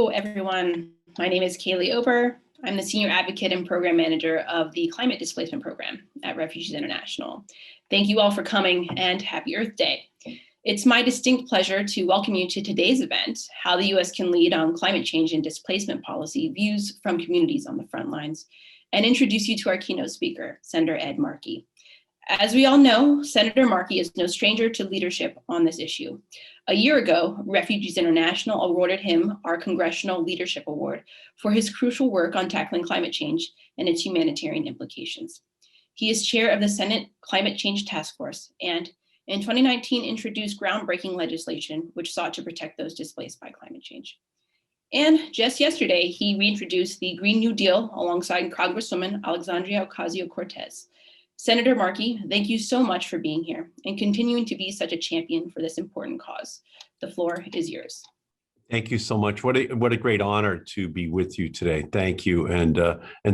Hello, everyone. My name is Kaylee Ober. I'm the Senior Advocate and Program Manager of the Climate Displacement Program at Refugees International. Thank you all for coming and happy Earth Day. It's my distinct pleasure to welcome you to today's event, How the U.S. Can Lead on Climate Change and Displacement Policy, Views from Communities on the Frontlines, and introduce you to our keynote speaker, Senator Ed Markey. As we all know, Senator Markey is no stranger to leadership on this issue. A year ago, Refugees International awarded him our Congressional Leadership Award for his crucial work on tackling climate change and its humanitarian implications. He is chair of the Senate Climate Change Task Force and in 2019 introduced groundbreaking legislation which sought to protect those displaced by climate change. And just yesterday, he reintroduced the Green New Deal alongside Congresswoman Alexandria Ocasio-Cortez. Senator Markey, thank you so much for being here and continuing to be such a champion for this important cause. The floor is yours. Thank you so much. What a great honor to be with you today. Thank you. And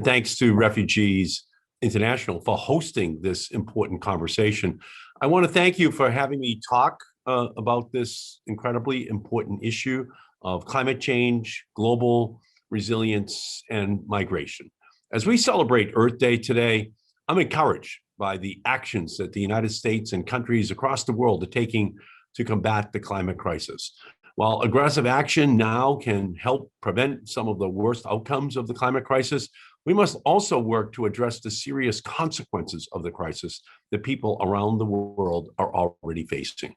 thanks to Refugees International for hosting this important conversation. I want to thank you for having me talk about this incredibly important issue of climate change, global resilience, and migration. As we celebrate Earth Day today, I'm encouraged by the actions that the United States and countries across the world are taking to combat the climate crisis. While aggressive action now can help prevent some of the worst outcomes of the climate crisis, we must also work to address the serious consequences of the crisis that people around the world are already facing.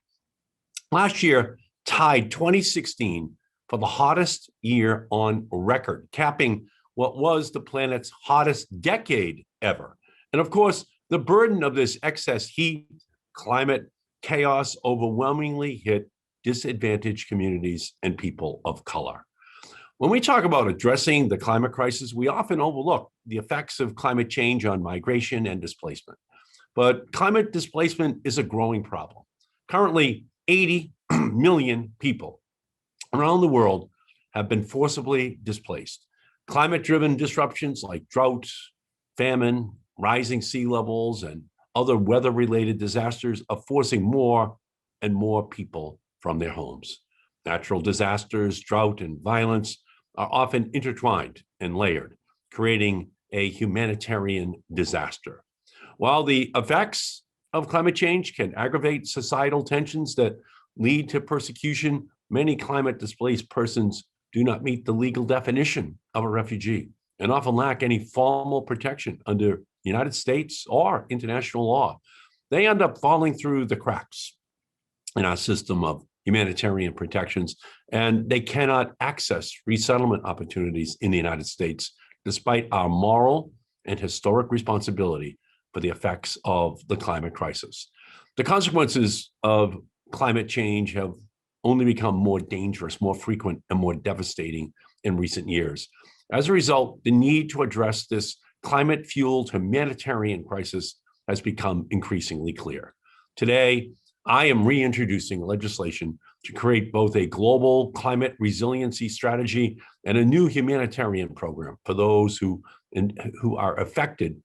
Last year tied 2016 for the hottest year on record, capping what was the planet's hottest decade ever. And of course, the burden of this excess heat, climate chaos overwhelmingly hit disadvantaged communities and people of color. When we talk about addressing the climate crisis, we often overlook the effects of climate change on migration and displacement. But climate displacement is a growing problem. Currently, 80 million people around the world have been forcibly displaced. Climate-driven disruptions like drought, famine, rising sea levels, and other weather-related disasters are forcing more and more people from their homes. Natural disasters, drought, and violence are often intertwined and layered, creating a humanitarian disaster. While the effects of climate change can aggravate societal tensions that lead to persecution, many climate-displaced persons do not meet the legal definition of a refugee and often lack any formal protection under United States or international law. They end up falling through the cracks in our system of humanitarian protections, and they cannot access resettlement opportunities in the United States, despite our moral and historic responsibility for the effects of the climate crisis. The consequences of climate change have only become more dangerous, more frequent, and more devastating in recent years. As a result, the need to address this climate-fueled humanitarian crisis has become increasingly clear. Today, I am reintroducing legislation to create both a global climate resiliency strategy and a new humanitarian program for those who are affected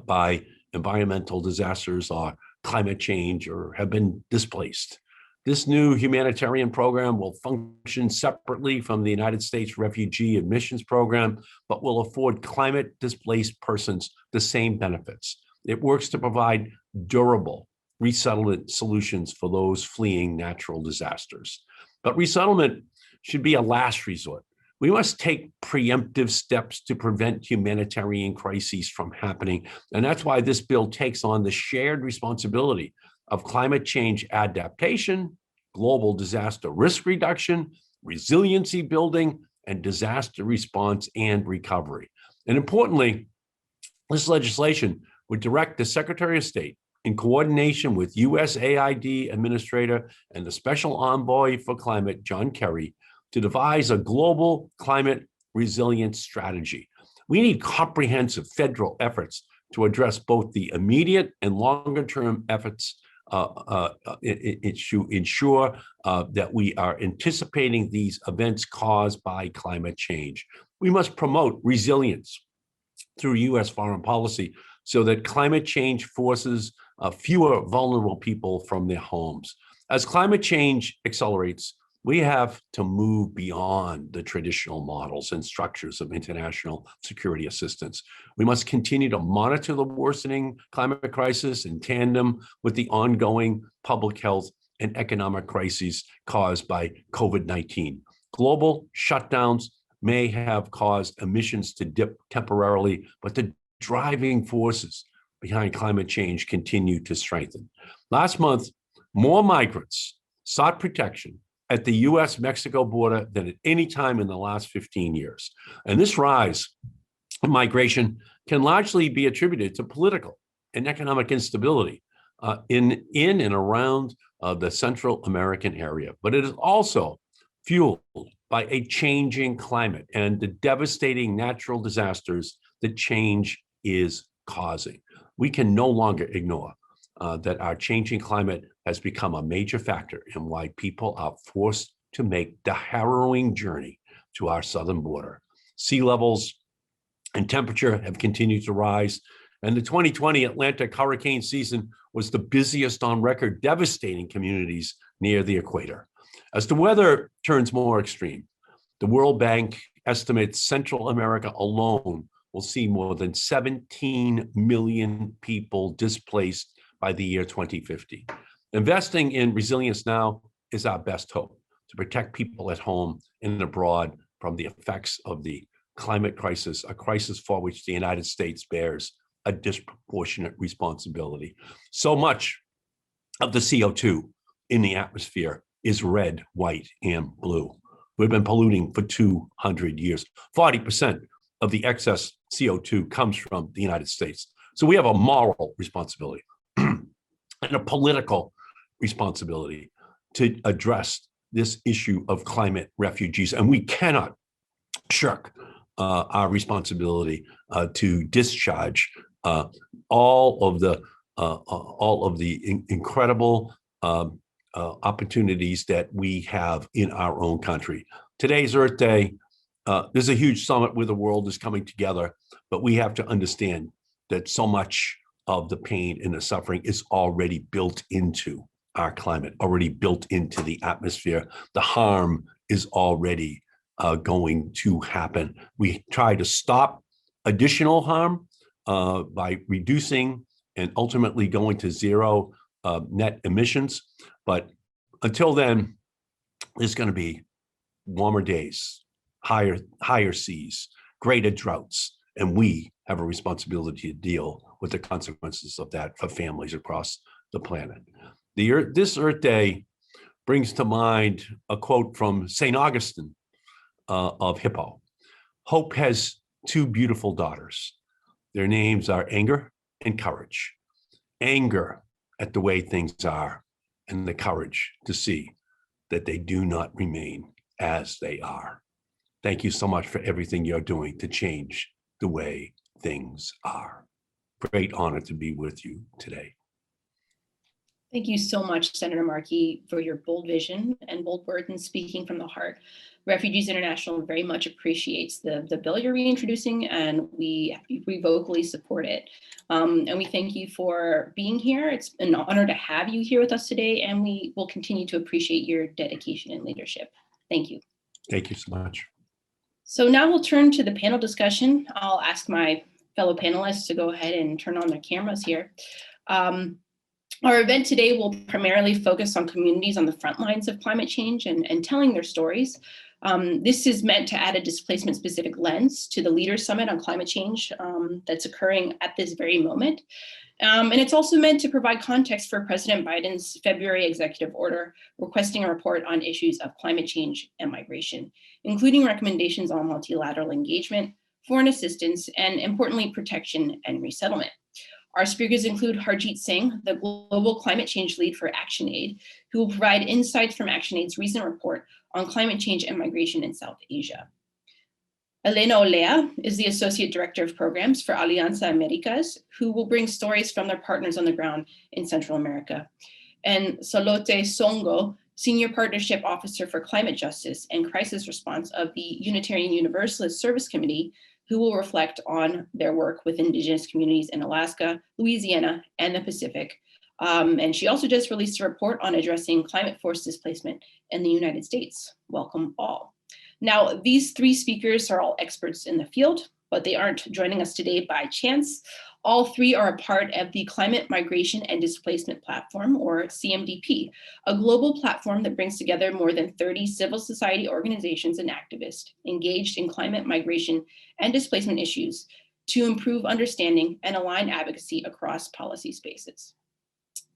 by environmental disasters or climate change or have been displaced. This new humanitarian program will function separately from the United States Refugee Admissions Program, but will afford climate-displaced persons the same benefits. It works to provide durable resettlement solutions for those fleeing natural disasters. But resettlement should be a last resort. We must take preemptive steps to prevent humanitarian crises from happening. And that's why this bill takes on the shared responsibility of climate change adaptation, global disaster risk reduction, resiliency building, and disaster response and recovery. And importantly, this legislation would direct the Secretary of State in coordination with USAID Administrator and the Special Envoy for Climate, John Kerry, to devise a global climate resilience strategy. We need comprehensive federal efforts to address both the immediate and longer-term efforts to ensure that we are anticipating these events caused by climate change. We must promote resilience through U.S. foreign policy so that climate change forces fewer vulnerable people from their homes. As climate change accelerates, We have to move beyond the traditional models and structures of international security assistance. We must continue to monitor the worsening climate crisis in tandem with the ongoing public health and economic crises caused by COVID-19. Global shutdowns may have caused emissions to dip temporarily, but the driving forces behind climate change continue to strengthen. Last month, more migrants sought protection at the US-Mexico border than at any time in the last 15 years. And this rise in migration can largely be attributed to political and economic instability in and around the Central American area. But it is also fueled by a changing climate and the devastating natural disasters that change is causing. We can no longer ignore that our changing climate has become a major factor in why people are forced to make the harrowing journey to our southern border. Sea levels and temperature have continued to rise, and the 2020 Atlantic hurricane season was the busiest on record, devastating communities near the equator. As the weather turns more extreme, the World Bank estimates Central America alone will see more than 17 million people displaced by the year 2050. Investing in resilience now is our best hope to protect people at home and abroad from the effects of the climate crisis, a crisis for which the United States bears a disproportionate responsibility. So much of the CO2 in the atmosphere is red, white, and blue. We've been polluting for 200 years. 40% of the excess CO2 comes from the United States. So we have a moral responsibility and a political responsibility to address this issue of climate refugees. And we cannot shirk our responsibility to discharge all of the incredible opportunities that we have in our own country. Today's Earth Day. There's a huge summit where the world is coming together, but we have to understand that so much of the pain and the suffering is already built into our climate, already built into the atmosphere. The harm is already going to happen. We try to stop additional harm by reducing and ultimately going to zero net emissions. But until then, there's going to be warmer days, higher seas, greater droughts, and we have a responsibility to deal with the consequences of that for families across the planet. This Earth Day brings to mind a quote from St. Augustine of Hippo. Hope has two beautiful daughters. Their names are anger and courage. Anger at the way things are, and the courage to see that they do not remain as they are. Thank you so much for everything you're doing to change the way things are. Great honor to be with you today. Thank you so much, Senator Markey, for your bold vision and bold words and speaking from the heart. Refugees International very much appreciates the bill you're reintroducing, and we vocally support it. And we thank you for being here. It's an honor to have you here with us today, and we will continue to appreciate your dedication and leadership. Thank you. Thank you so much. So now we'll turn to the panel discussion. I'll ask my fellow panelists to go ahead and turn on their cameras here. Our event today will primarily focus on communities on the front lines of climate change and telling their stories. This is meant to add a displacement-specific lens to the Leaders Summit on Climate Change that's occurring at this very moment. And it's also meant to provide context for President Biden's February executive order requesting a report on issues of climate change and migration, including recommendations on multilateral engagement, foreign assistance, and importantly, protection and resettlement. Our speakers include Harjeet Singh, the Global Climate Change Lead for ActionAid, who will provide insights from ActionAid's recent report on climate change and migration in South Asia. Elena Olea is the Associate Director of Programs for Alianza Americas, who will bring stories from their partners on the ground in Central America. And Solote Songo, Senior Partnership Officer for Climate Justice and Crisis Response of the Unitarian Universalist Service Committee, who will reflect on their work with Indigenous communities in Alaska, Louisiana, and the Pacific, And she also just released a report on addressing climate force displacement in the United States. Welcome all. Now, these three speakers are all experts in the field, but they aren't joining us today by chance. All three are a part of the Climate Migration and Displacement Platform, or CMDP, a global platform that brings together more than 30 civil society organizations and activists engaged in climate migration and displacement issues to improve understanding and align advocacy across policy spaces.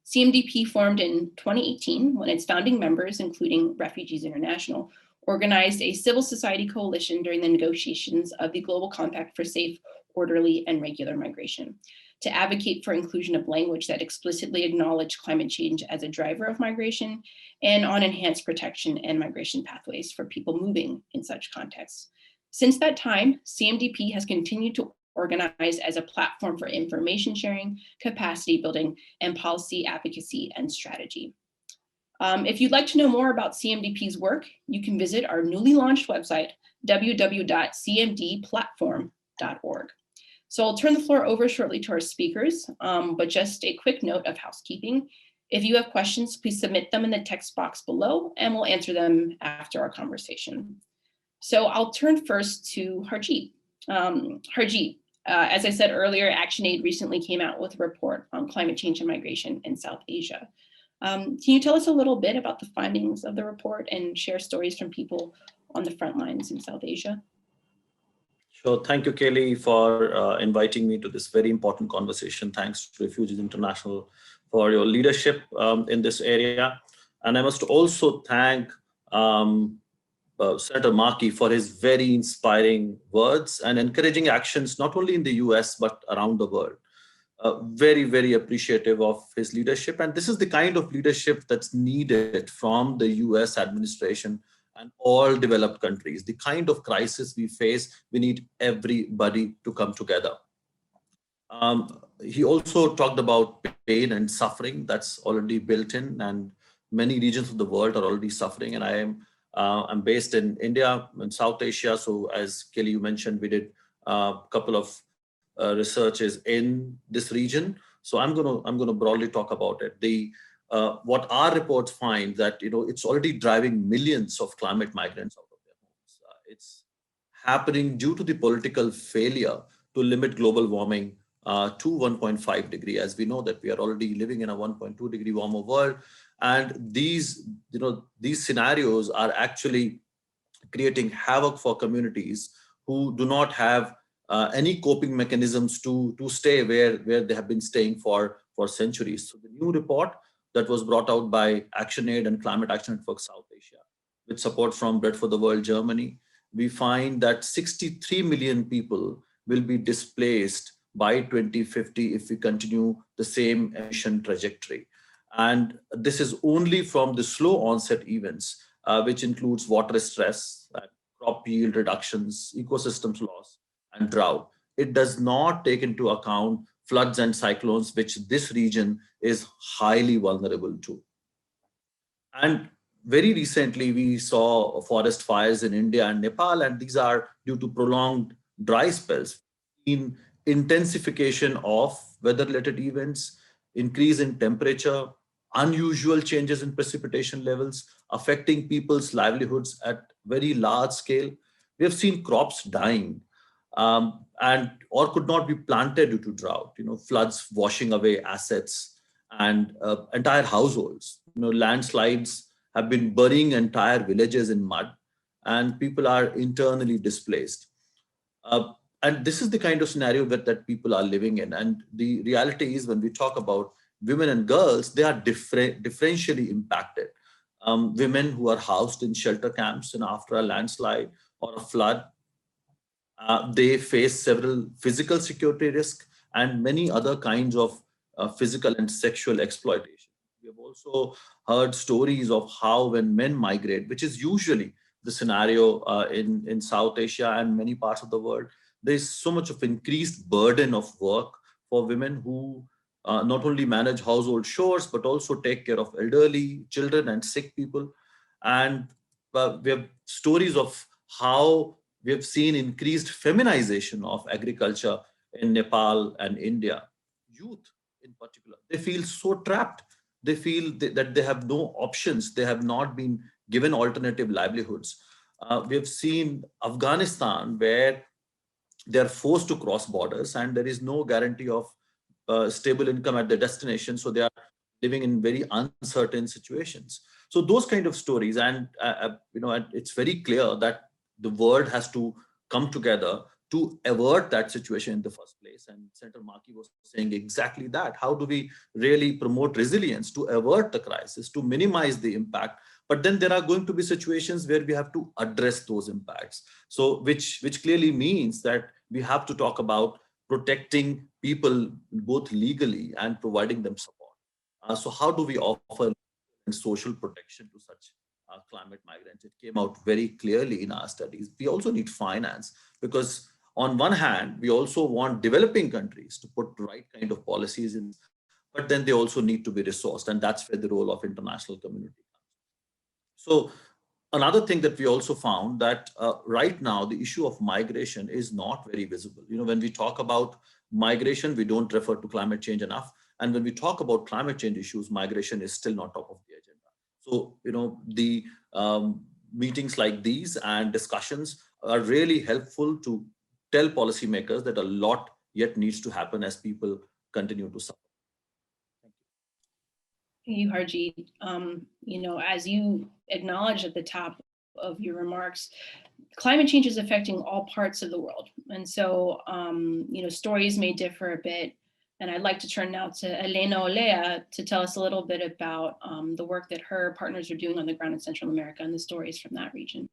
CMDP formed in 2018 when its founding members, including Refugees International, organized a civil society coalition during the negotiations of the Global Compact for Safe, Orderly, and Regular Migration to advocate for inclusion of language that explicitly acknowledged climate change as a driver of migration and on enhanced protection and migration pathways for people moving in such contexts. Since that time, CMDP has continued to organize as a platform for information sharing, capacity building, and policy advocacy and strategy. If you'd like to know more about CMDP's work, you can visit our newly launched website, www.cmdplatform.org. So I'll turn the floor over shortly to our speakers, but just a quick note of housekeeping. If you have questions, please submit them in the text box below, and we'll answer them after our conversation. So I'll turn first to Harjeet. Harjeet, as I said earlier, ActionAid recently came out with a report on climate change and migration in South Asia. Can you tell us a little bit about the findings of the report and share stories from people on the front lines in South Asia? Sure. Thank you, Kaylee, for inviting me to this very important conversation. Thanks to Refugees International for your leadership in this area. And I must also thank Senator Markey for his very inspiring words and encouraging actions, not only in the US, but around the world. Very, very appreciative of his leadership. And this is the kind of leadership that's needed from the US administration and all developed countries. The kind of crisis we face, we need everybody to come together. He also talked about pain and suffering that's already built in, and many regions of the world are already suffering. And I'm based in India and South Asia. So as Kelly, you mentioned, we did a couple of researches in this region. So I'm gonna broadly talk about it. What our reports find that it's already driving millions of climate migrants out of their homes. It's happening due to the political failure to limit global warming to 1.5 degree. As we know that we are already living in a 1.2 degree warmer world, and these scenarios are actually creating havoc for communities who do not have any coping mechanisms to stay where they have been staying for centuries. So the new report that was brought out by ActionAid and Climate Action Network South Asia, with support from Bread for the World Germany, we find that 63 million people will be displaced by 2050 if we continue the same emission trajectory. And this is only from the slow onset events, which includes water stress, crop yield reductions, ecosystems loss, and drought. It does not take into account floods and cyclones, which this region is highly vulnerable to. And very recently, we saw forest fires in India and Nepal, and these are due to prolonged dry spells. In intensification of weather-related events, increase in temperature, unusual changes in precipitation levels, affecting people's livelihoods at very large scale. We have seen crops dying, or could not be planted due to drought. Floods washing away assets and entire households. Landslides have been burying entire villages in mud, and people are internally displaced. And this is the kind of scenario that people are living in. And the reality is, when we talk about women and girls, they are differentially impacted. Women who are housed in shelter camps and after a landslide or a flood, they face several physical security risks and many other kinds of physical and sexual exploitation. We have also heard stories of how when men migrate, which is usually the scenario in South Asia and many parts of the world, there's so much of increased burden of work for women who not only manage household chores, but also take care of elderly, children, and sick people. And we have stories of how we have seen increased feminization of agriculture in Nepal and India. Youth in particular, they feel so trapped. They feel that they have no options. They have not been given alternative livelihoods. We have seen Afghanistan where they are forced to cross borders and there is no guarantee of stable income at the destination. So they are living in very uncertain situations. So those kind of stories, and it's very clear that the world has to come together to avert that situation in the first place. And Senator Markey was saying exactly that. How do we really promote resilience to avert the crisis, to minimize the impact? But then there are going to be situations where we have to address those impacts. So which clearly means that we have to talk about protecting people both legally and providing them support. So how do we offer social protection to such climate migrants? It came out very clearly in our studies. We also need finance because on one hand, we also want developing countries to put the right kind of policies in, but then they also need to be resourced. And that's where the role of international community comes. So another thing that we also found that right now, the issue of migration is not very visible. When we talk about migration, we don't refer to climate change enough. And when we talk about climate change issues, migration is still not top of the agenda. So, the meetings like these and discussions are really helpful to tell policymakers that a lot yet needs to happen as people continue to suffer. Thank you, Harjeet. As you acknowledged at the top of your remarks, climate change is affecting all parts of the world. And so, stories may differ a bit. And I'd like to turn now to Elena Olea to tell us a little bit about the work that her partners are doing on the ground in Central America and the stories from that region.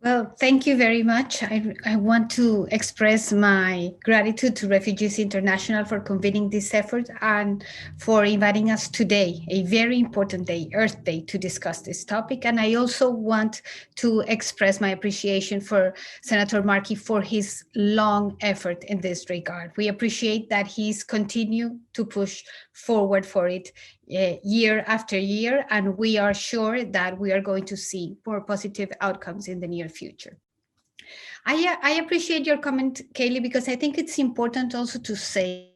Well, thank you very much. I want to express my gratitude to Refugees International for convening this effort and for inviting us today, a very important day, Earth Day, to discuss this topic. And I also want to express my appreciation for Senator Markey for his long effort in this regard. We appreciate that he's continued to push forward for it year after year, and we are sure that we are going to see more positive outcomes in the near future. I appreciate your comment, Kaylee, because I think it's important also to say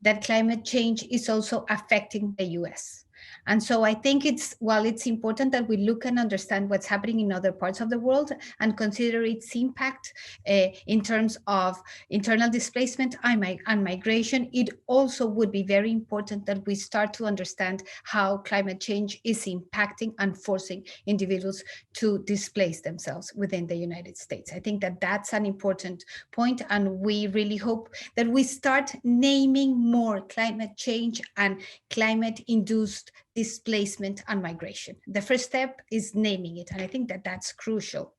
that climate change is also affecting the US. And so I think while it's important that we look and understand what's happening in other parts of the world and consider its impact in terms of internal displacement and migration, it also would be very important that we start to understand how climate change is impacting and forcing individuals to displace themselves within the United States. I think that that's an important point, and we really hope that we start naming more climate change and climate-induced displacement and migration. The first step is naming it, and I think that that's crucial.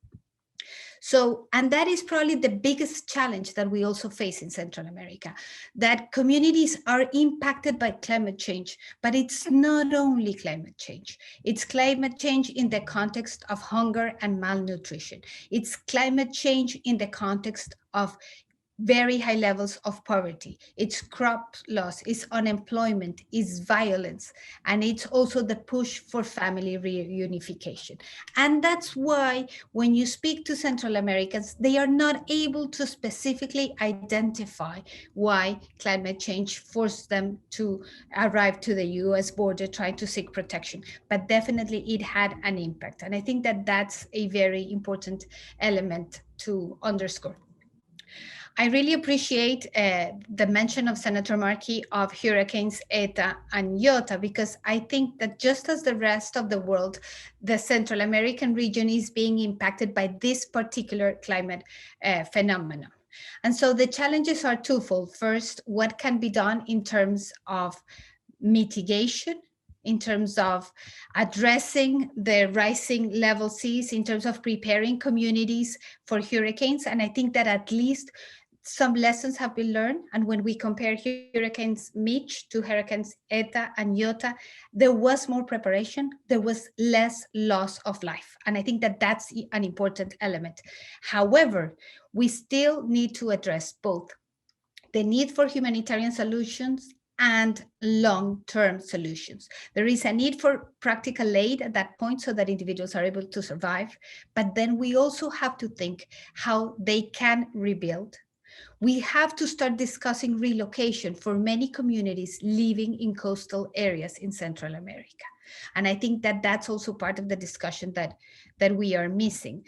So, and that is probably the biggest challenge that we also face in Central America, that communities are impacted by climate change, but it's not only climate change. It's climate change in the context of hunger and malnutrition. It's climate change in the context of very high levels of poverty. It's crop loss, it's unemployment, it's violence, and it's also the push for family reunification. And that's why when you speak to Central Americans, they are not able to specifically identify why climate change forced them to arrive to the US border trying to seek protection, but definitely it had an impact. And I think that that's a very important element to underscore. I really appreciate the mention of Senator Markey of hurricanes Eta and Iota, because I think that just as the rest of the world, the Central American region is being impacted by this particular climate phenomenon. And so the challenges are twofold. First, what can be done in terms of mitigation, in terms of addressing the rising level seas, in terms of preparing communities for hurricanes. And I think that at least some lessons have been learned. And when we compare hurricanes Mitch to hurricanes Eta and Iota, there was more preparation, there was less loss of life. And I think that that's an important element. However, we still need to address both the need for humanitarian solutions and long-term solutions. There is a need for practical aid at that point so that individuals are able to survive, but then we also have to think how they can rebuild. we have to start discussing relocation for many communities living in coastal areas in Central America. And I think that that's also part of the discussion that we are missing.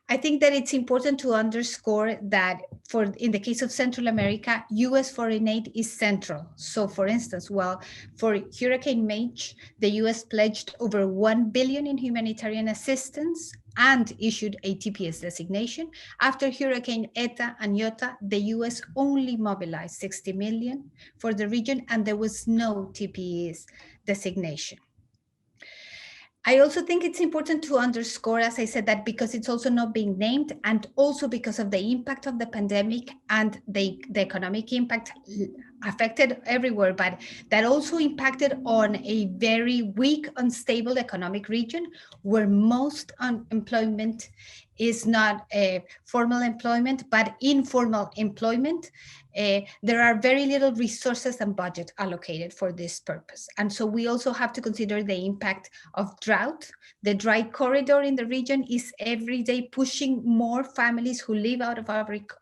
I think that it's important to underscore that in the case of Central America, US foreign aid is central. So for instance, for Hurricane Mitch, the US pledged over 1 billion in humanitarian assistance and issued a TPS designation. After Hurricane Eta and Iota, the US only mobilized 60 million for the region, and there was no TPS designation. I also think it's important to underscore, as I said, that because it's also not being named, and also because of the impact of the pandemic and the economic impact affected everywhere, but that also impacted on a very weak, unstable economic region where most unemployment is not formal employment, but informal employment. There are very little resources and budget allocated for this purpose. And so we also have to consider the impact of drought. The dry corridor in the region is every day pushing more families who live out of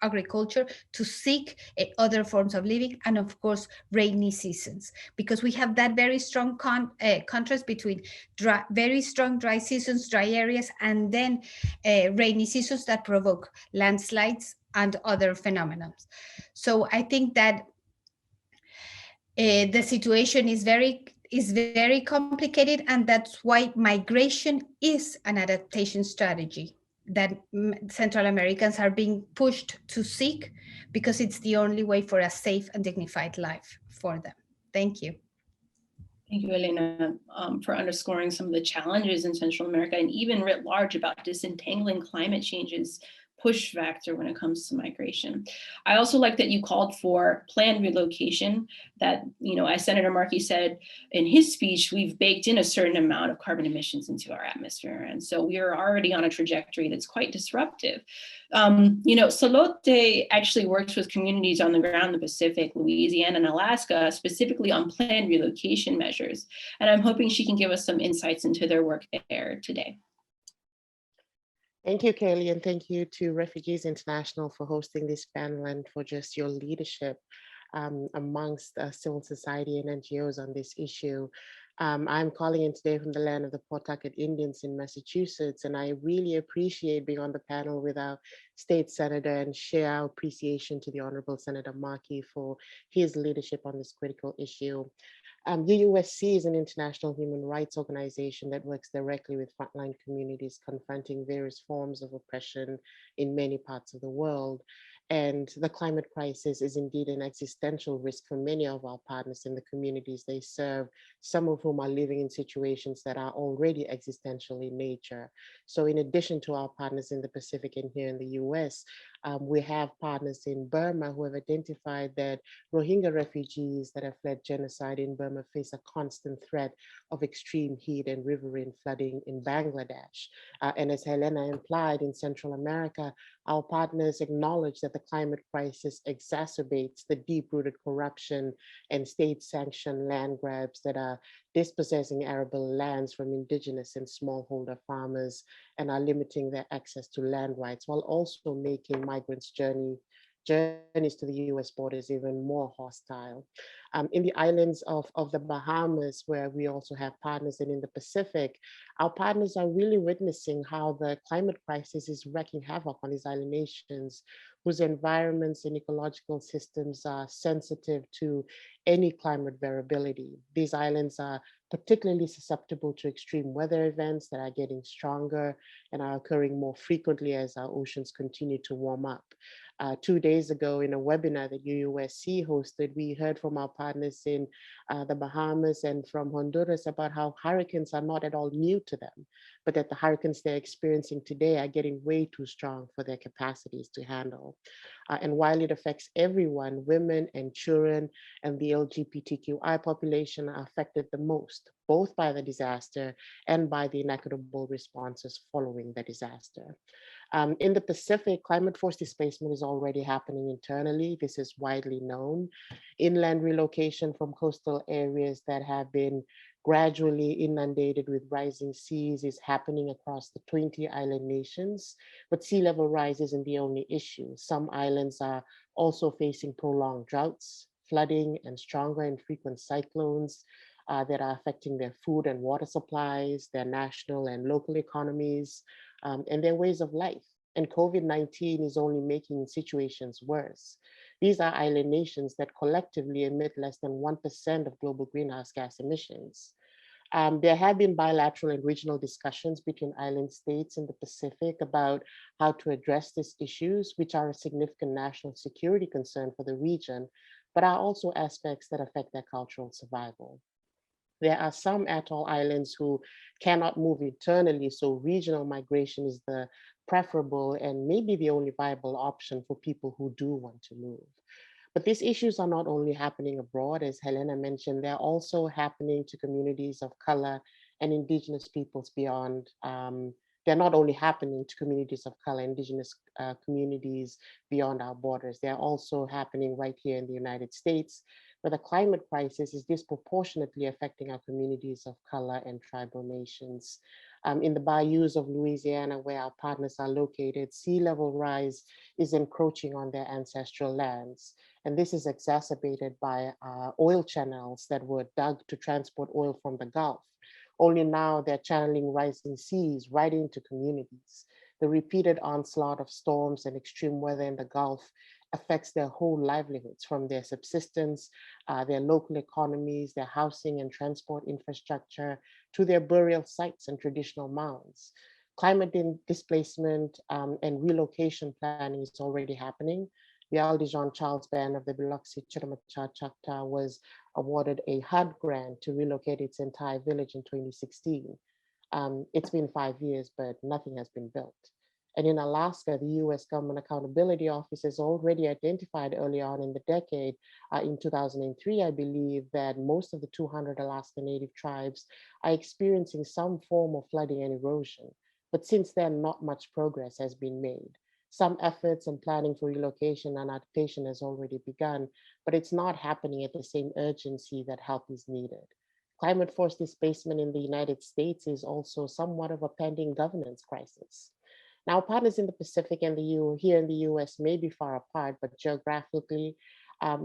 agriculture to seek other forms of living, and of course, rainy seasons, because we have that very strong contrast between very strong dry seasons, dry areas, and then rainy seasons that provoke landslides and other phenomena. So I think that the situation is very complicated, and that's why migration is an adaptation strategy that Central Americans are being pushed to seek, because it's the only way for a safe and dignified life for them. Thank you. Thank you, Elena, for underscoring some of the challenges in Central America and even writ large about disentangling climate change's push factor when it comes to migration. I also like that you called for planned relocation, that, as Senator Markey said in his speech, we've baked in a certain amount of carbon emissions into our atmosphere. And so we are already on a trajectory that's quite disruptive. Salote actually works with communities on the ground in the Pacific, Louisiana, and Alaska, specifically on planned relocation measures. And I'm hoping she can give us some insights into their work there today. Thank you, Kaylee, and thank you to Refugees International for hosting this panel and for just your leadership amongst civil society and NGOs on this issue. I'm calling in today from the land of the Pawtucket Indians in Massachusetts, and I really appreciate being on the panel with our state senator and share our appreciation to the Honorable Senator Markey for his leadership on this critical issue. UUSC is an international human rights organization that works directly with frontline communities confronting various forms of oppression in many parts of the world. And the climate crisis is indeed an existential risk for many of our partners in the communities they serve, some of whom are living in situations that are already existential in nature. So in addition to our partners in the Pacific and here in the US, we have partners in Burma who have identified that Rohingya refugees that have fled genocide in Burma face a constant threat of extreme heat and riverine flooding in Bangladesh. And as Helena implied, in Central America, our partners acknowledge that the climate crisis exacerbates the deep-rooted corruption and state-sanctioned land grabs that are dispossessing arable lands from indigenous and smallholder farmers and are limiting their access to land rights, while also making migrants' journeys to the US borders even more hostile. In the islands of the Bahamas, where we also have partners, and in the Pacific, our partners are really witnessing how the climate crisis is wreaking havoc on these island nations, whose environments and ecological systems are sensitive to any climate variability. These islands are particularly susceptible to extreme weather events that are getting stronger and are occurring more frequently as our oceans continue to warm up. 2 days ago, in a webinar that UUSC hosted, we heard from our partners in the Bahamas and from Honduras about how hurricanes are not at all new to them, but that the hurricanes they're experiencing today are getting way too strong for their capacities to handle. And while it affects everyone, women and children and the LGBTQI population are affected the most, both by the disaster and by the inequitable responses following the disaster. In the Pacific, climate force displacement is already happening internally. This is widely known. Inland relocation from coastal areas that have been gradually inundated with rising seas is happening across the 20 island nations, but sea level rise isn't the only issue. Some islands are also facing prolonged droughts, flooding, and stronger and frequent cyclones that are affecting their food and water supplies, their national and local economies, and their ways of life. And COVID-19 is only making situations worse. These are island nations that collectively emit less than 1% of global greenhouse gas emissions. There have been bilateral and regional discussions between island states in the Pacific about how to address these issues, which are a significant national security concern for the region, but are also aspects that affect their cultural survival. There are some atoll islands who cannot move internally, so regional migration is the preferable and maybe the only viable option for people who do want to move. But these issues are not only happening abroad, as Helena mentioned, they're also happening to communities of color and indigenous peoples beyond. They're not only happening to communities of color, indigenous communities beyond our borders, they're also happening right here in the United States, where the climate crisis is disproportionately affecting our communities of color and tribal nations. In the bayous of Louisiana, where our partners are located, sea level rise is encroaching on their ancestral lands. And this is exacerbated by oil channels that were dug to transport oil from the Gulf. Only now they're channeling rising seas right into communities. The repeated onslaught of storms and extreme weather in the Gulf affects their whole livelihoods, from their subsistence, their local economies, their housing and transport infrastructure, to their burial sites and traditional mounds. Climate displacement and relocation planning is already happening. The Aldi Jean-Charles Band of the Biloxi Chiramacha Choctaw was awarded a HUD grant to relocate its entire village in 2016. It's been 5 years, but nothing has been built. And in Alaska, the US Government Accountability Office has already identified early on in the decade, in 2003, I believe, that most of the 200 Alaska Native tribes are experiencing some form of flooding and erosion. But since then, not much progress has been made. Some efforts and planning for relocation and adaptation has already begun, but it's not happening at the same urgency that help is needed. Climate force displacement in the United States is also somewhat of a pending governance crisis. Now, partners in the Pacific and the EU here in the US may be far apart, but geographically,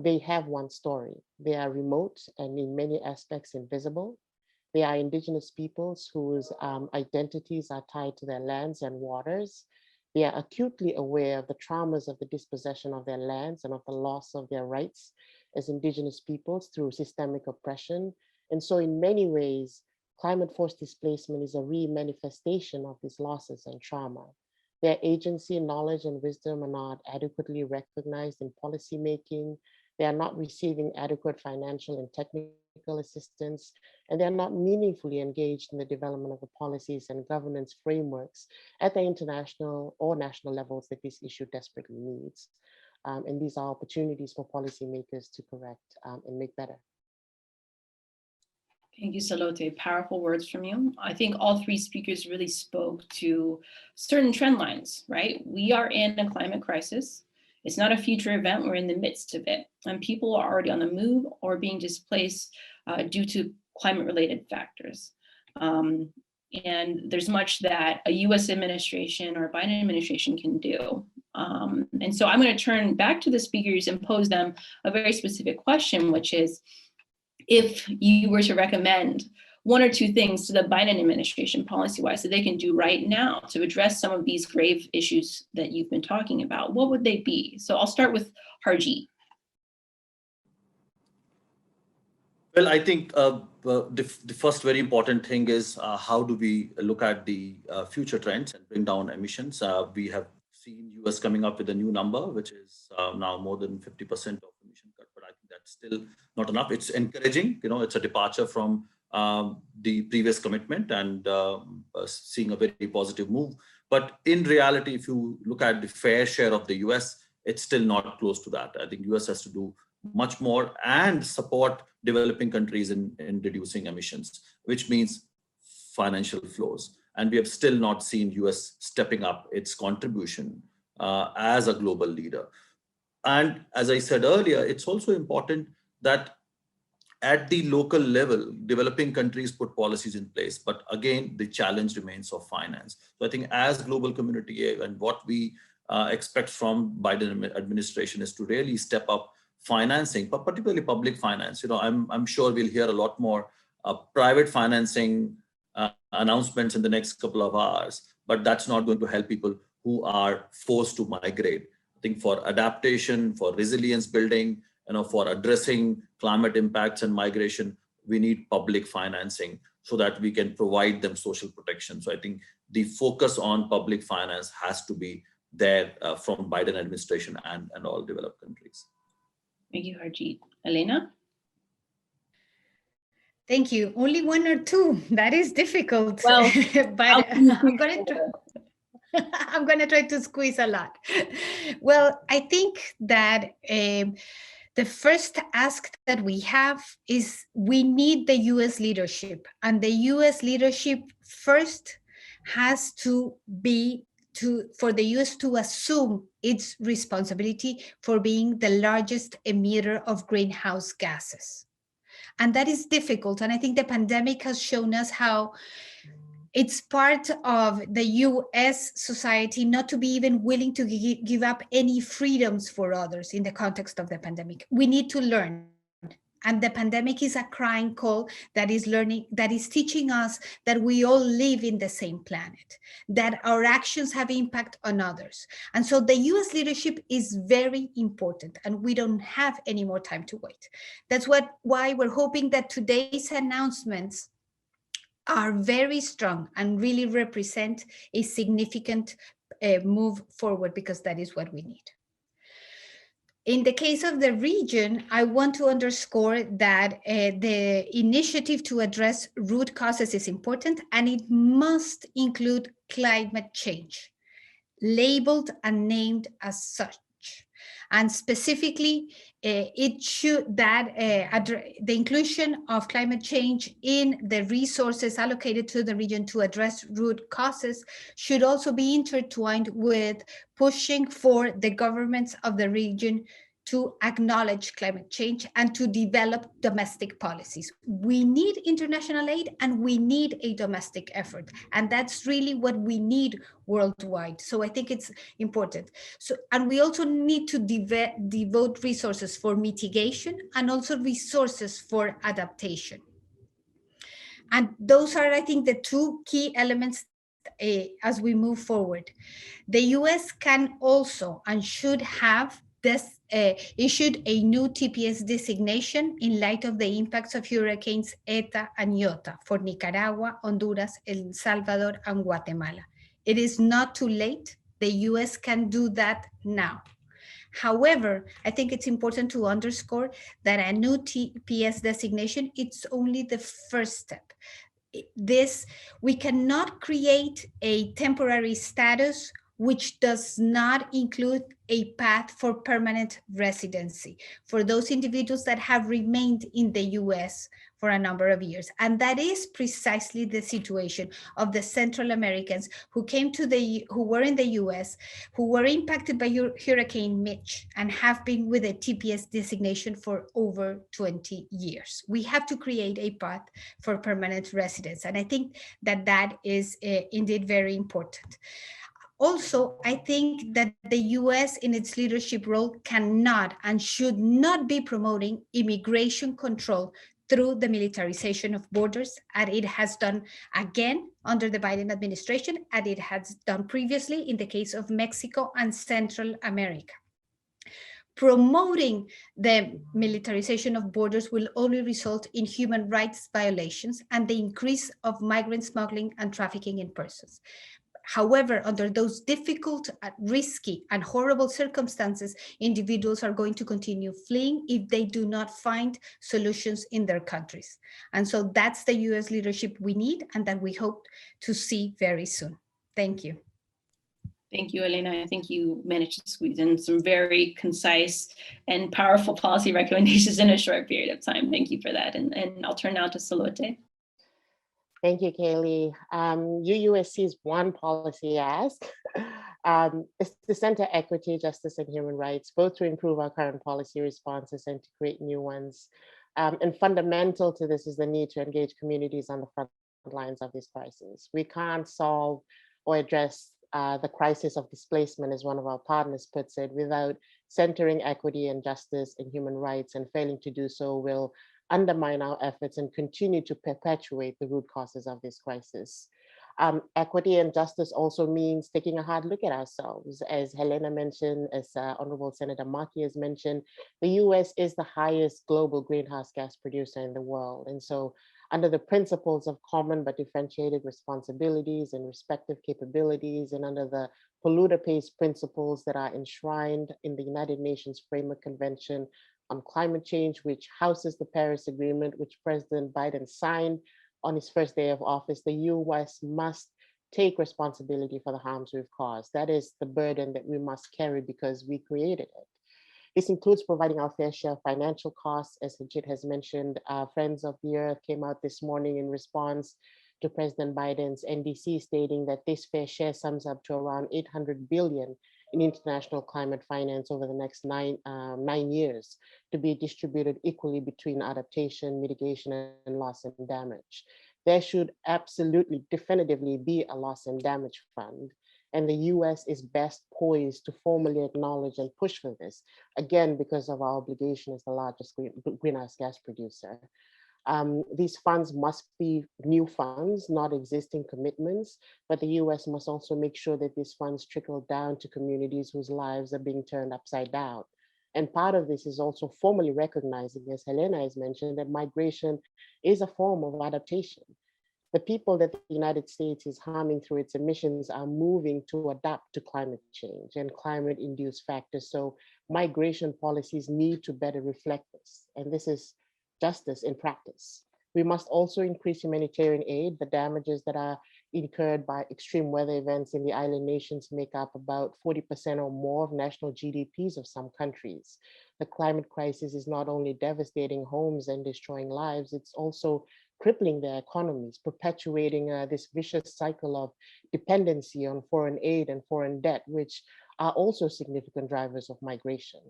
they have one story. They are remote and in many aspects invisible. They are indigenous peoples whose identities are tied to their lands and waters. They are acutely aware of the traumas of the dispossession of their lands and of the loss of their rights as indigenous peoples through systemic oppression. And so in many ways, climate force displacement is a re-manifestation of these losses and trauma. Their agency, knowledge, and wisdom are not adequately recognized in policymaking. They are not receiving adequate financial and technical assistance, and they're not meaningfully engaged in the development of the policies and governance frameworks at the international or national levels that this issue desperately needs. And these are opportunities for policymakers to correct and make better. Thank you, Salote. Powerful words from you. I think all three speakers really spoke to certain trend lines, right? We are in a climate crisis. It's not a future event, we're in the midst of it. And people are already on the move or being displaced due to climate-related factors. And there's much that a US administration or a Biden administration can do. And so I'm gonna turn back to the speakers and pose them a very specific question, which is, if you were to recommend one or two things to the Biden administration policy-wise that they can do right now to address some of these grave issues that you've been talking about, what would they be? So I'll start with Harjeet. Well, I think the first very important thing is how do we look at the future trends and bring down emissions? We have seen US coming up with a new number, which is now more than 50% of emission cut, but I think that's still not enough. It's encouraging, it's a departure from the previous commitment and seeing a very positive move. But in reality, if you look at the fair share of the US, it's still not close to that. I think US has to do much more and support developing countries in reducing emissions, which means financial flows. And we have still not seen US stepping up its contribution as a global leader. And as I said earlier, it's also important that at the local level, developing countries put policies in place, but again, the challenge remains of finance. So I think as global community and what we expect from Biden administration is to really step up financing, but particularly public finance. You know, I'm sure we'll hear a lot more private financing announcements in the next couple of hours, but that's not going to help people who are forced to migrate. I think for adaptation, for resilience building, for addressing climate impacts and migration, we need public financing so that we can provide them social protection. So I think the focus on public finance has to be there from Biden administration and all developed countries. Thank you, Harjeet. Elena? Thank you. Only one or two. That is difficult. Well, but I'm going to try to squeeze a lot. Well, I think that the first ask that we have is we need the US leadership, and the US leadership first has to be for the US to assume its responsibility for being the largest emitter of greenhouse gases. And that is difficult. And I think the pandemic has shown us how it's part of the US society not to be even willing to give up any freedoms for others in the context of the pandemic. We need to learn. And the pandemic is a crying call that is teaching us that we all live in the same planet, that our actions have impact on others. And so the US leadership is very important, and we don't have any more time to wait. That's why we're hoping that today's announcements are very strong and really represent a significant move forward, because that is what we need. In the case of the region, I want to underscore that the initiative to address root causes is important, and it must include climate change, labeled and named as such. And specifically, it should the inclusion of climate change in the resources allocated to the region to address root causes should also be intertwined with pushing for the governments of the region to acknowledge climate change and to develop domestic policies. We need international aid, and we need a domestic effort. And that's really what we need worldwide. So I think it's important. And we also need to devote resources for mitigation and also resources for adaptation. And those are, I think, the two key elements as we move forward. The US can also and should have issued a new TPS designation in light of the impacts of hurricanes Eta and Iota for Nicaragua, Honduras, El Salvador, and Guatemala. It is not too late. The US can do that now. However, I think it's important to underscore that a new TPS designation, it's only the first step. We cannot create a temporary status which does not include a path for permanent residency for those individuals that have remained in the US for a number of years. And that is precisely the situation of the Central Americans who were in the US, who were impacted by Hurricane Mitch and have been with a TPS designation for over 20 years. We have to create a path for permanent residence. And I think that is indeed very important. Also, I think that the US in its leadership role cannot and should not be promoting immigration control through the militarization of borders, as it has done again under the Biden administration, and it has done previously in the case of Mexico and Central America. Promoting the militarization of borders will only result in human rights violations and the increase of migrant smuggling and trafficking in persons. However, under those difficult, risky, and horrible circumstances, individuals are going to continue fleeing if they do not find solutions in their countries. And so that's the US leadership we need and that we hope to see very soon. Thank you. Thank you, Elena. I think you managed to squeeze in some very concise and powerful policy recommendations in a short period of time. Thank you for that. And I'll turn now to Salote. Thank you, Kaylee. UUSC's one policy ask is to center equity, justice, and human rights, both to improve our current policy responses and to create new ones. And fundamental to this is the need to engage communities on the front lines of this crisis. We can't solve or address the crisis of displacement, as one of our partners puts it, without centering equity and justice and human rights, and failing to do so will undermine our efforts and continue to perpetuate the root causes of this crisis. Equity and justice also means taking a hard look at ourselves. As Helena mentioned, as Honorable Senator Markey has mentioned, the US is the highest global greenhouse gas producer in the world. And so under the principles of common but differentiated responsibilities and respective capabilities, and under the polluter pays principles that are enshrined in the United Nations Framework Convention on Climate Change, which houses the Paris Agreement, which President Biden signed on his first day of office, the US must take responsibility for the harms we've caused. That is the burden that we must carry because we created it. This includes providing our fair share of financial costs. As Ajit has mentioned, Friends of the Earth came out this morning in response to President Biden's NDC, stating that this fair share sums up to around 800 billion in international climate finance over the next 9 years, to be distributed equally between adaptation, mitigation, and loss and damage. There should absolutely, definitively be a loss and damage fund. And the US is best poised to formally acknowledge and push for this, again, because of our obligation as the largest greenhouse gas producer. These funds must be new funds, not existing commitments, but the US must also make sure that these funds trickle down to communities whose lives are being turned upside down. And part of this is also formally recognizing, as Helena has mentioned, that migration is a form of adaptation. The people that the United States is harming through its emissions are moving to adapt to climate change and climate-induced factors. So migration policies need to better reflect this. And this is justice in practice. We must also increase humanitarian aid. The damages that are incurred by extreme weather events in the island nations make up about 40% or more of national GDPs of some countries. The climate crisis is not only devastating homes and destroying lives, it's also crippling their economies, perpetuating this vicious cycle of dependency on foreign aid and foreign debt, which are also significant drivers of migration.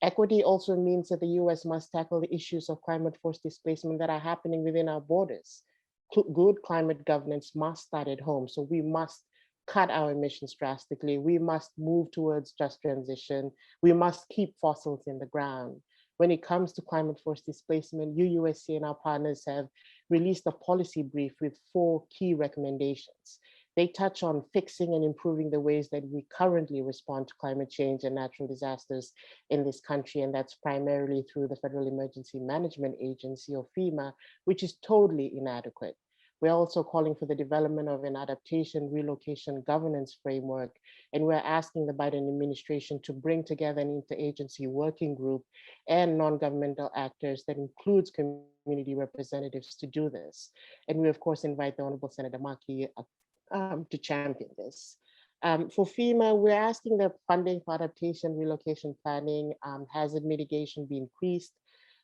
Equity also means that the US must tackle the issues of climate-forced displacement that are happening within our borders. Good climate governance must start at home, so we must cut our emissions drastically. We must move towards just transition. We must keep fossils in the ground. When it comes to climate-forced displacement, UUSC and our partners have released a policy brief with 4 key recommendations. They touch on fixing and improving the ways that we currently respond to climate change and natural disasters in this country, and that's primarily through the Federal Emergency Management Agency, or FEMA, which is totally inadequate. We're also calling for the development of an adaptation relocation governance framework, and we're asking the Biden administration to bring together an interagency working group and non-governmental actors that includes community representatives to do this. And we, of course, invite the Honorable Senator Markey to champion this. For FEMA, we're asking that funding for adaptation, relocation planning, hazard mitigation be increased,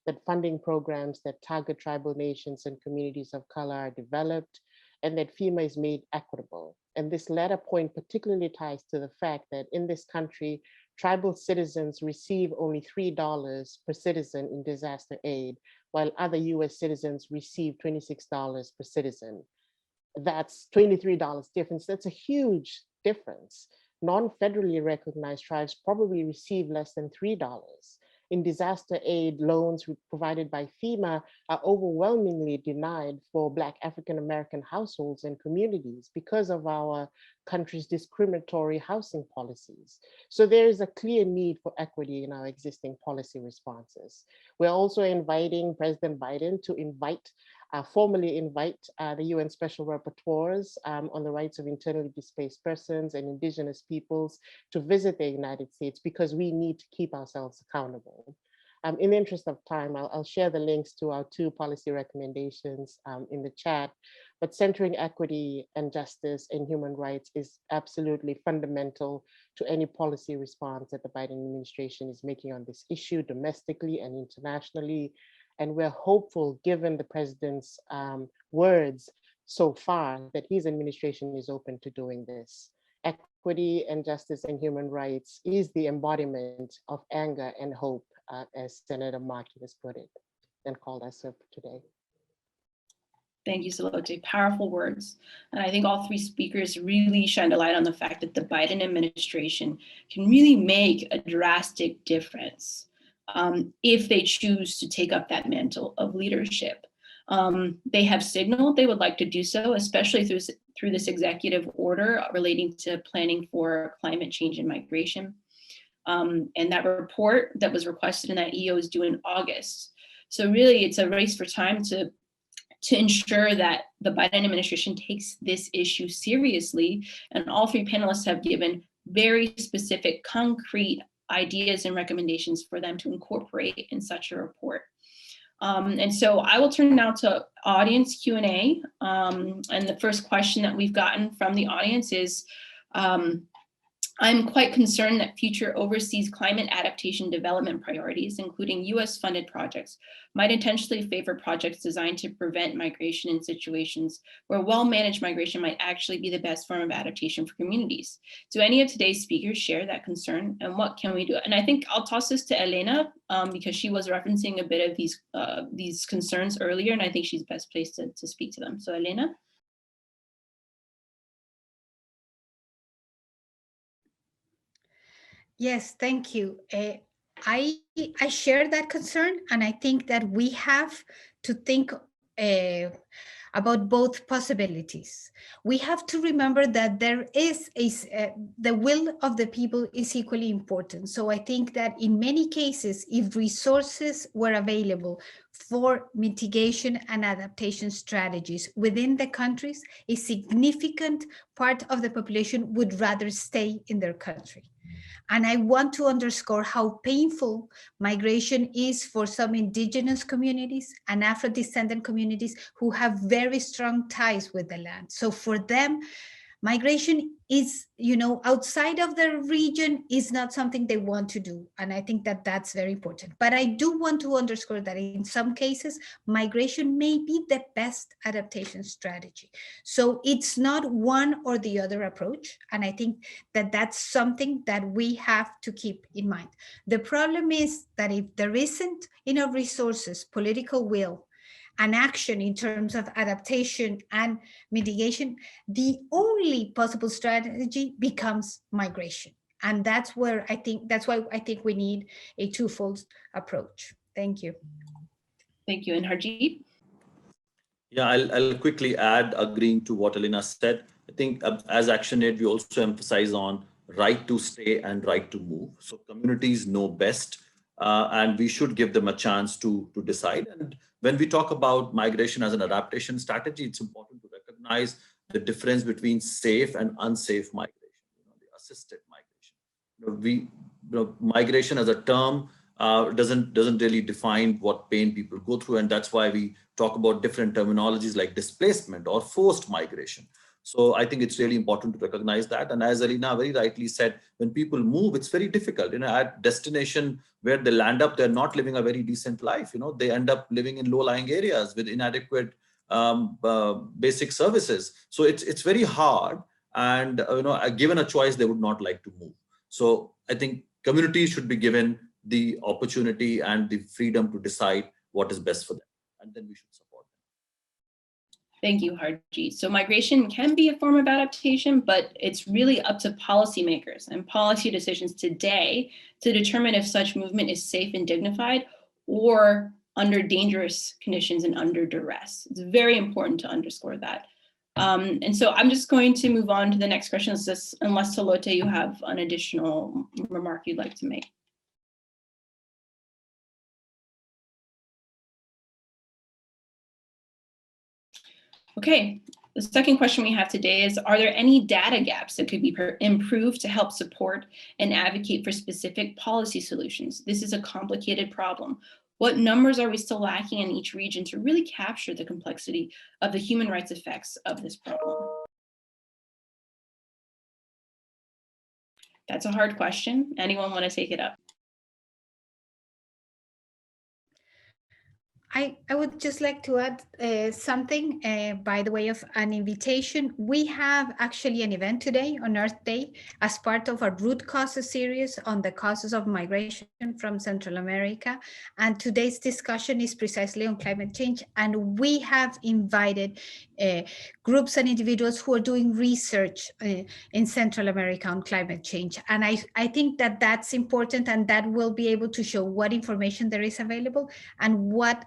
that funding programs that target tribal nations and communities of color are developed, and that FEMA is made equitable. And this latter point particularly ties to the fact that in this country, tribal citizens receive only $3 per citizen in disaster aid, while other US citizens receive $26 per citizen. That's $23 difference. That's a huge difference. Non-federally recognized tribes probably receive less than $3. In disaster aid, loans provided by FEMA are overwhelmingly denied for Black African-American households and communities because of our country's discriminatory housing policies. So there is a clear need for equity in our existing policy responses. We're also inviting President Biden to formally invite the UN Special Rapporteurs on the rights of internally displaced persons and indigenous peoples to visit the United States, because we need to keep ourselves accountable. In the interest of time, I'll share the links to our 2 policy recommendations in the chat, but centering equity and justice and human rights is absolutely fundamental to any policy response that the Biden administration is making on this issue domestically and internationally. And we're hopeful, given the president's words so far, that his administration is open to doing this. Equity and justice and human rights is the embodiment of anger and hope, as Senator Markey has put it. and called us up today. Thank you, Salote. Powerful words. And I think all three speakers really shined a light on the fact that the Biden administration can really make a drastic difference if they choose to take up that mantle of leadership. They have signaled they would like to do so, especially through this executive order relating to planning for climate change and migration. And that report that was requested in that EO is due in August. So really, it's a race for time to ensure that the Biden administration takes this issue seriously. And all three panelists have given very specific, concrete ideas and recommendations for them to incorporate in such a report. And so I will turn now to audience Q&A. And the first question that we've gotten from the audience is, I'm quite concerned that future overseas climate adaptation development priorities, including US-funded projects, might intentionally favor projects designed to prevent migration in situations where well-managed migration might actually be the best form of adaptation for communities. Do any of today's speakers share that concern, and what can we do? And I think I'll toss this to Elena because she was referencing a bit of these concerns earlier, and I think she's best placed to speak to them. So Elena? Yes, thank you. I share that concern, and I think that we have to think about both possibilities. We have to remember that there is the will of the people is equally important. So I think that in many cases, if resources were available for mitigation and adaptation strategies within the countries, a significant part of the population would rather stay in their country. And I want to underscore how painful migration is for some indigenous communities and Afro-descendant communities who have very strong ties with the land. So for them, migration is, outside of their region is not something they want to do. And I think that that's very important. But I do want to underscore that in some cases, migration may be the best adaptation strategy. So it's not one or the other approach. And I think that that's something that we have to keep in mind. The problem is that if there isn't enough resources, political will, and action in terms of adaptation and mitigation, the only possible strategy becomes migration. And that's why I think we need a twofold approach. Thank you. Thank you. And Harjeet? Yeah, I'll quickly add, agreeing to what Elena said. I think as ActionAid, we also emphasize on right to stay and right to move. So communities know best, and we should give them a chance to decide. And when we talk about migration as an adaptation strategy, it's important to recognize the difference between safe and unsafe migration, the assisted migration. Migration as a term doesn't really define what pain people go through, and that's why we talk about different terminologies like displacement or forced migration. So I think it's really important to recognize that. And as Alina very rightly said, when people move, it's very difficult. At destination where they land up, they're not living a very decent life. They end up living in low-lying areas with inadequate basic services. So it's very hard. And given a choice, they would not like to move. So I think communities should be given the opportunity and the freedom to decide what is best for them, and then we should support them. Thank you, Harjeet. So migration can be a form of adaptation, but it's really up to policymakers and policy decisions today to determine if such movement is safe and dignified or under dangerous conditions and under duress. It's very important to underscore that. And so I'm just going to move on to the next question, unless Salote, you have an additional remark you'd like to make. Okay, the second question we have today is, are there any data gaps that could be improved to help support and advocate for specific policy solutions? This is a complicated problem. What numbers are we still lacking in each region to really capture the complexity of the human rights effects of this problem? That's a hard question. Anyone want to take it up? I would just like to add something by the way of an invitation. We have actually an event today on Earth Day as part of our root causes series on the causes of migration from Central America. And today's discussion is precisely on climate change. And we have invited groups and individuals who are doing research in Central America on climate change. And I think that that's important, and that will be able to show what information there is available and what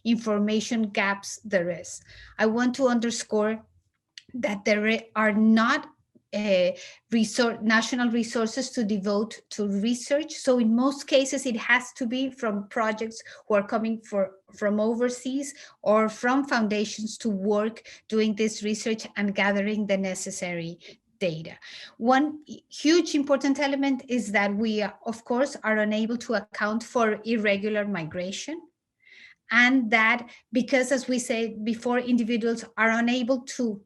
information gaps there is. I want to underscore that there are not national resources to devote to research. So in most cases, it has to be from projects who are coming from overseas or from foundations to work doing this research and gathering the necessary data. One huge important element is that we, of course, are unable to account for irregular migration. And that because, as we said before, individuals are unable to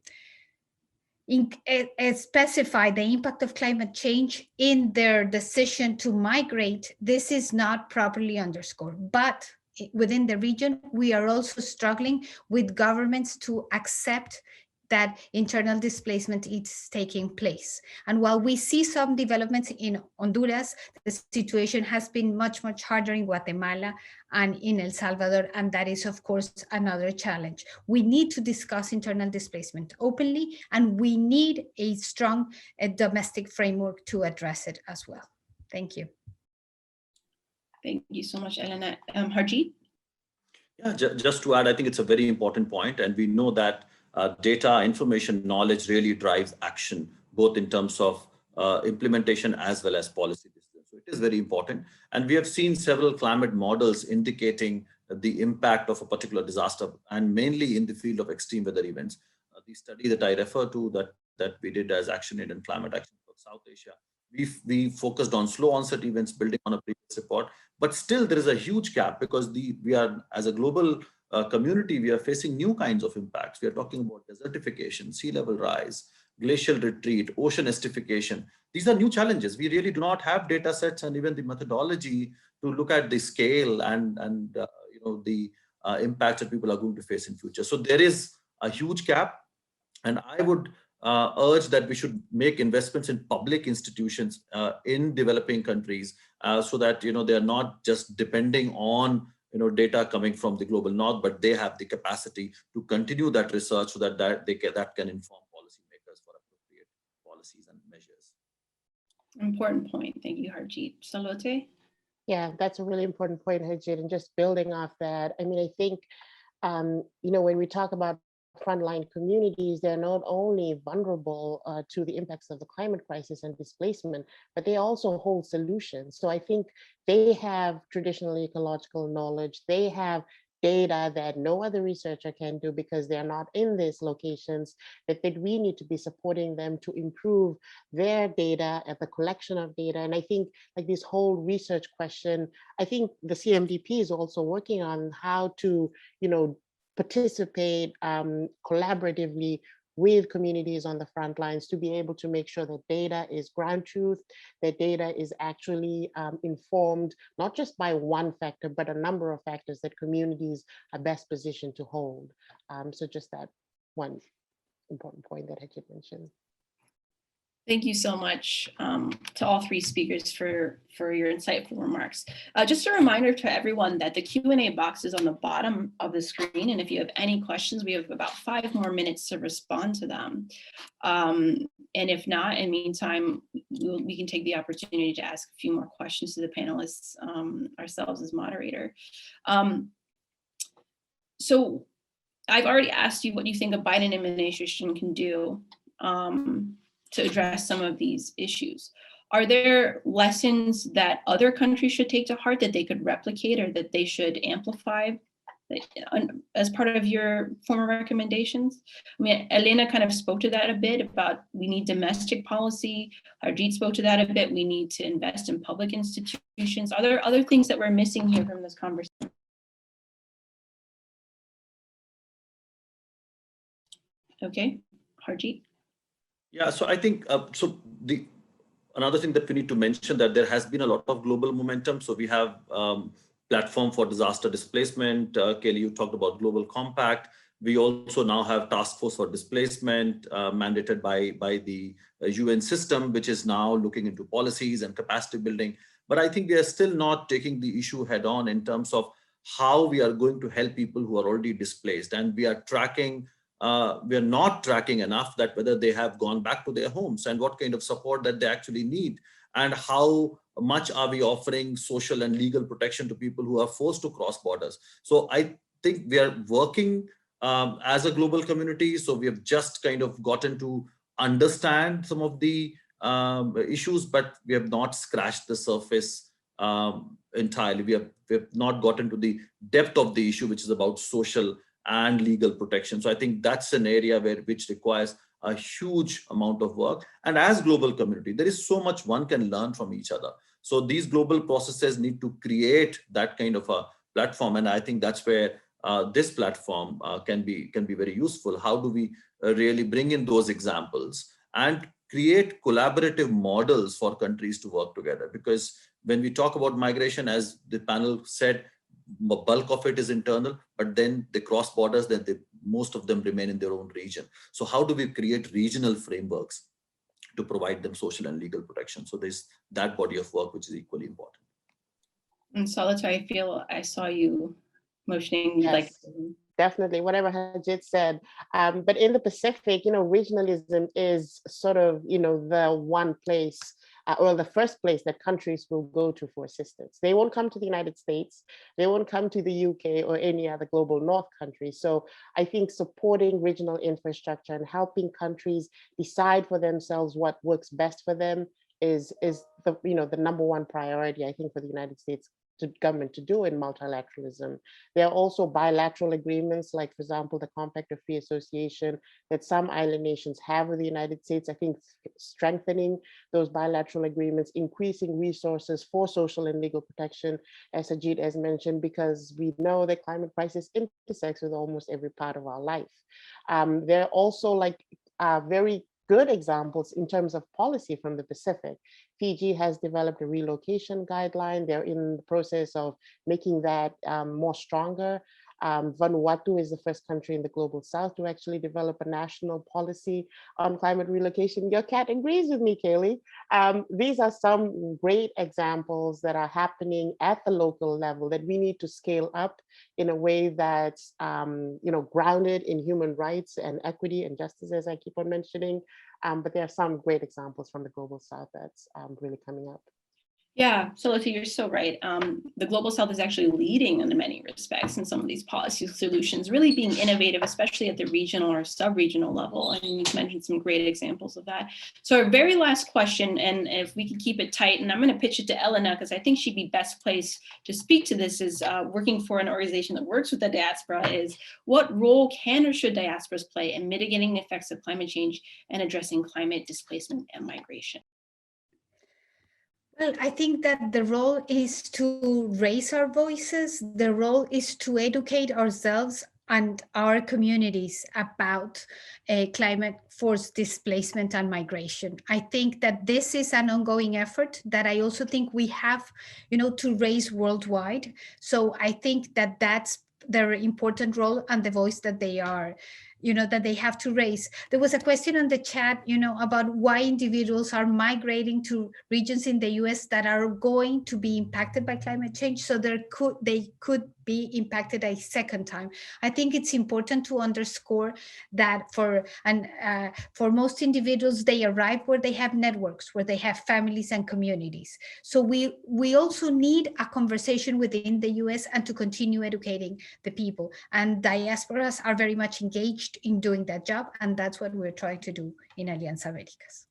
specify the impact of climate change in their decision to migrate, this is not properly underscored. But within the region, we are also struggling with governments to accept that internal displacement is taking place. And while we see some developments in Honduras, the situation has been much, much harder in Guatemala and in El Salvador, and that is, of course, another challenge. We need to discuss internal displacement openly, and we need a strong domestic framework to address it as well. Thank you. Thank you so much, Elena. Harjeet? Yeah, just to add, I think it's a very important point, and we know that data, information, knowledge really drives action, both in terms of implementation as well as policy decisions. So it is very important. And we have seen several climate models indicating the impact of a particular disaster, and mainly in the field of extreme weather events. The study that I refer to that we did as Action Aid and Climate Action for South Asia, we focused on slow onset events building on a previous report, but still there is a huge gap because we are, as a global community, we are facing new kinds of impacts. We are talking about desertification, sea level rise, glacial retreat, ocean acidification. These are new challenges. We really do not have data sets and even the methodology to look at the scale and the impacts that people are going to face in future. So there is a huge gap, and I would urge that we should make investments in public institutions in developing countries so that they are not just depending on data coming from the global north, but they have the capacity to continue that research so that that can inform policymakers for appropriate policies and measures. Important point. Thank you, Harjeet. Salote? Yeah, that's a really important point, Harjeet. And just building off that, I mean, I think, when we talk about frontline communities, they're not only vulnerable to the impacts of the climate crisis and displacement, but they also hold solutions. So I think they have traditional ecological knowledge. They have data that no other researcher can do because they're not in these locations, that we need to be supporting them to improve their data and the collection of data. And I think like this whole research question, I think the CMDP is also working on how to, participate collaboratively with communities on the front lines to be able to make sure that data is ground truth, that data is actually informed, not just by one factor, but a number of factors that communities are best positioned to hold. So just that one important point that I did mention. Thank you so much to all three speakers for your insightful remarks. Just a reminder to everyone that the Q&A box is on the bottom of the screen, and if you have any questions, we have about 5 more minutes to respond to them. And if not, in the meantime, we can take the opportunity to ask a few more questions to the panelists ourselves as moderator. So I've already asked you what you think a Biden administration can do to address some of these issues. Are there lessons that other countries should take to heart that they could replicate or that they should amplify as part of your former recommendations? I mean, Elena kind of spoke to that a bit about we need domestic policy. Harjeet spoke to that a bit. We need to invest in public institutions. Are there other things that we're missing here from this conversation? Okay, Harjeet. Yeah, so I think another thing that we need to mention that there has been a lot of global momentum. So we have platform for disaster displacement. Kelly, you talked about Global Compact. We also now have Task Force for Displacement mandated by the UN system, which is now looking into policies and capacity building. But I think we are still not taking the issue head on in terms of how we are going to help people who are already displaced. And we are not tracking enough that whether they have gone back to their homes and what kind of support that they actually need, and how much are we offering social and legal protection to people who are forced to cross borders. So I think we are working as a global community. So we have just kind of gotten to understand some of the issues, but we have not scratched the surface entirely. We have not gotten to the depth of the issue, which is about social and legal protection. So I think that's an area which requires a huge amount of work. And as global community, there is so much one can learn from each other. So these global processes need to create that kind of a platform. And I think that's where this platform can be very useful. How do we really bring in those examples and create collaborative models for countries to work together? Because when we talk about migration, as the panel said, bulk of it is internal, but then they cross borders, then most of them remain in their own region. So how do we create regional frameworks to provide them social and legal protection? So there's that body of work, which is equally important. And so that's why I feel I saw you motioning. Yes, like definitely, whatever Harjit said. But in the Pacific, regionalism is sort of, the one place or the first place that countries will go to for assistance. They won't come to the United States. They won't come to the UK or any other global North country. So I think supporting regional infrastructure and helping countries decide for themselves what works best for them is the number one priority, I think, for the United States government to do in multilateralism. There are also bilateral agreements, like, for example, the Compact of Free Association that some island nations have with the United States. I think strengthening those bilateral agreements, increasing resources for social and legal protection, as Ajit has mentioned, because we know that climate crisis intersects with almost every part of our life. There are also very good examples in terms of policy from the Pacific. Fiji has developed a relocation guideline. They're in the process of making that more stronger. Vanuatu is the first country in the global south to actually develop a national policy on climate relocation. Your cat agrees with me, Kaylee. These are some great examples that are happening at the local level that we need to scale up in a way that's grounded in human rights and equity and justice, as I keep on mentioning. But there are some great examples from the global south that's really coming up. Yeah, Solati, you're so right. The Global South is actually leading in many respects in some of these policy solutions, really being innovative, especially at the regional or sub-regional level. And you've mentioned some great examples of that. So our very last question, and if we can keep it tight, and I'm going to pitch it to Elena, because I think she'd be best placed to speak to this, is working for an organization that works with the diaspora, is what role can or should diasporas play in mitigating the effects of climate change and addressing climate displacement and migration? Well, I think that the role is to raise our voices. The role is to educate ourselves and our communities about climate forced displacement and migration. I think that this is an ongoing effort that I also think we have, to raise worldwide. So I think that that's their important role and the voice that they are, that they have to raise. There was a question on the chat, about why individuals are migrating to regions in the US that are going to be impacted by climate change. So they could be impacted a second time. I think it's important to underscore that for most individuals, they arrive where they have networks, where they have families and communities. So we also need a conversation within the US and to continue educating the people. And diasporas are very much engaged in doing that job, and that's what we're trying to do in Alianza Americas.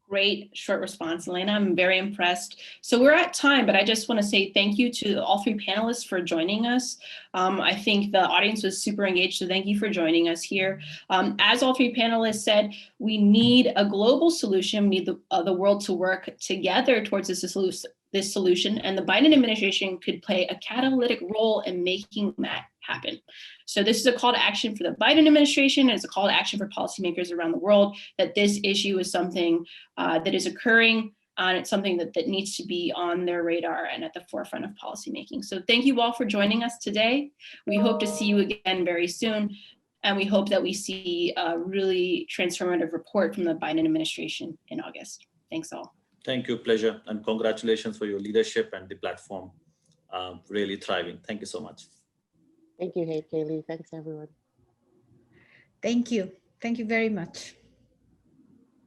Great short response, Elena. I'm very impressed. So we're at time, but I just want to say thank you to all three panelists for joining us. I think the audience was super engaged, so thank you for joining us here. As all three panelists said, we need a global solution. We need the world to work together towards this solution, and the Biden administration could play a catalytic role in making that happen. So this is a call to action for the Biden administration, and it's a call to action for policymakers around the world, that this issue is something that is occurring And it's something that needs to be on their radar and at the forefront of policymaking. So thank you all for joining us today. We hope to see you again very soon. And we hope that we see a really transformative report from the Biden administration in August. Thanks all. Thank you, pleasure. And congratulations for your leadership and the platform really thriving. Thank you so much. Thank you, Kaylee. Thanks, everyone. Thank you. Thank you very much.